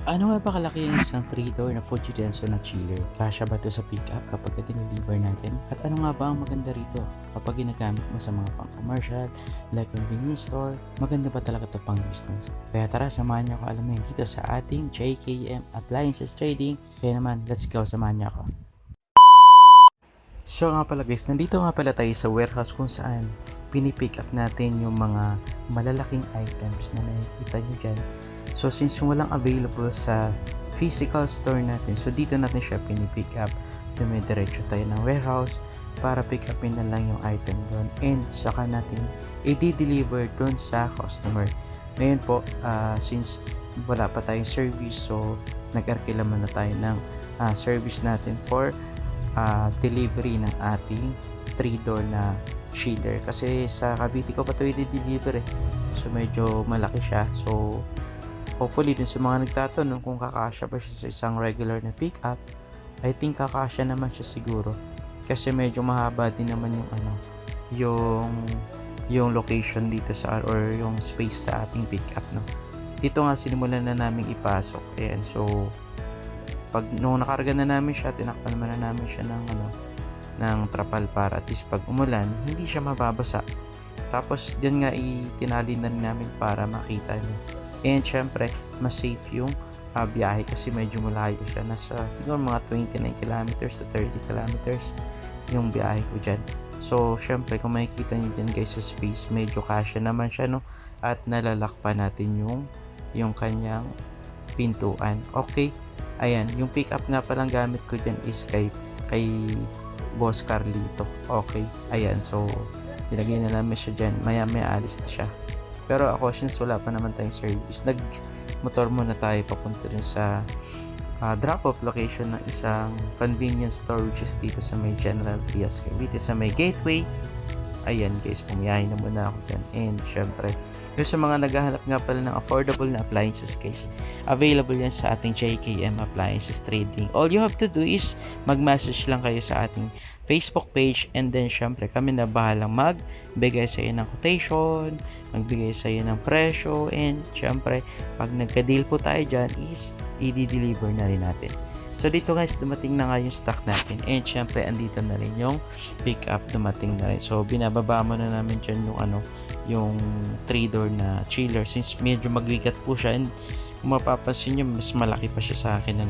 Ano nga ba kalaki ang isang 3-door na Fujitsu na chiller? Kasya ba ito sa pickup kapag dineliver natin? At ano nga ba ang maganda rito kapag ginagamit mo sa mga pang-commercial, like convenience store? Maganda ba talaga ito pang business? Kaya tara, samahan niyo ako alamin dito sa ating JKM Appliances Trading. Kaya naman, let's go, samahan niyo ako. So nga pala guys, nandito nga pala tayo sa warehouse kung saan pinipick up natin yung mga malalaking items na nakikita nyo dyan. So since walang available sa physical store natin, so dito natin siya pinipick up. Dumidiretso tayo ng warehouse para pick upin na lang yung item doon and saka natin i-deliver doon sa customer. Ngayon po, since wala pa tayong service, so nag-arkila na tayo ng service natin for delivery ng ating 3-door na chiller kasi sa Cavite ko pa ito i-deliver so medyo malaki siya. So hopefully dun sa mga nagtatanong kung kakasya ba siya sa isang regular na pick up, I think kakasya naman siya siguro kasi medyo mahaba din naman yung location dito sa or yung space sa ating pick up, no. Dito nga sinimulan na namin ipasok, ayan. So pag nung nakarga na namin siya, tinakpan naman na namin siya ng trapal para at least pag umulan, hindi siya mababasa. Tapos dyan nga itinali na rin namin para makita niyo. And syempre, mas safe yung biyahe kasi medyo malayo siya. Nasa siguro mga 29 kilometers to 30 kilometers yung biyahe ko dyan. So syempre, kung makikita niyo dyan guys sa space, medyo kasya naman siya, no? At nalalak pa natin yung kanyang pintuan. Okay. Ayan, yung pick up nga palang gamit ko dyan is kay Boss Carlito. Okay, ayan, so nilagay na namin siya dyan. Maya alis na siya. Pero ako, since wala pa naman tayong service, nag-motor muna tayo papunta dun sa drop-off location ng isang convenience store which is dito sa may General Trias Cavite, sa may Gateway. Ayan guys, pumiyahin na muna ako dyan. And syempre, yung sa mga naghahanap nga pala ng affordable na appliances guys, available yan sa ating JKM Appliances Trading. All you have to do is mag-message lang kayo sa ating Facebook page and then syempre kami na bahalang magbigay sa iyo ng quotation, magbigay sa iyo ng presyo, and syempre pag nagka-deal po tayo dyan is i-deliver na rin natin. So dito guys, dumating na nga yung stock natin and syempre andito na rin yung pick up, dumating na rin. So binababa mo na namin dyan yung 3-door na chiller since medyo magligat po siya, and kung mapapansin nyo mas malaki pa siya sa akin,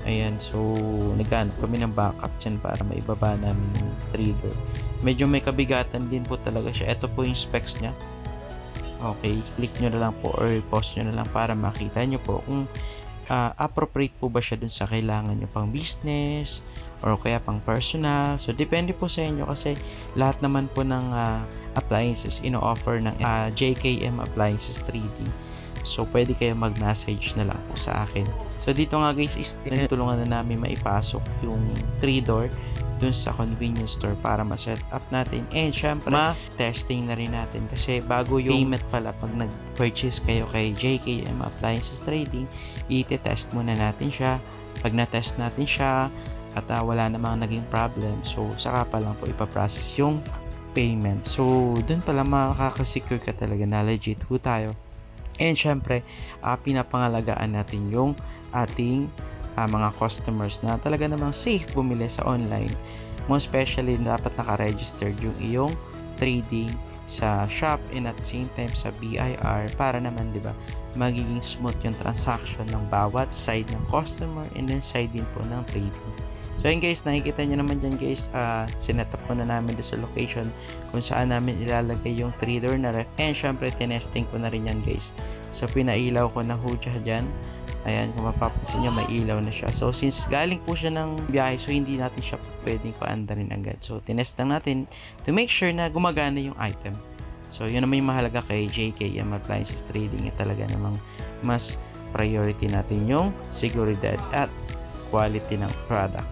ayan. So naghanap kami ng backup dyan para maibaba namin yung 3-door. Medyo may kabigatan din po talaga siya. Ito po yung specs nya. Okay, click nyo na lang po or pause nyo na lang para makita nyo po kung appropriate po ba siya dun sa kailangan nyo pang business or kaya pang personal. So depende po sa inyo kasi lahat naman po ng appliances ino-offer ng JKM Appliances 3D. So pwede kayo mag-message na lang po sa akin. So dito nga guys is tinutulungan na namin maipasok yung 3-door dun sa convenience store para ma-set up natin, and syempre ma-testing na rin natin kasi bago yung payment pala pag nag-purchase kayo kay JKM Appliances Trading, i-test muna natin siya. Pag na-test natin siya at wala namang naging problem, so saka pa lang po ipaprocess yung payment. So dun pala makakasecure ka talaga na legit po tayo. And syempre, pinapangalagaan natin yung ating mga customers na talaga namang safe bumili sa online. Most especially, dapat naka-registered yung iyong trading sa shop and at the same time sa BIR para naman, di ba, magiging smooth yung transaction ng bawat side ng customer and then side din po ng trading. So yun guys, nakikita nyo naman dyan guys, sinetup ko na namin doon sa location kung saan namin ilalagay yung 3-door na ref, and syempre tinesting ko na rin yan guys. So pinailaw ko na hudya dyan. Ayan, kung mapapansin nyo, may ilaw na siya. So since galing po siya ng biyahe, so hindi natin siya pwedeng paandarin agad. So tinest lang natin to make sure na gumagana yung item. So yun naman yung mahalaga kay JKM Appliances Trading, talaga namang mas priority natin yung seguridad at quality ng product.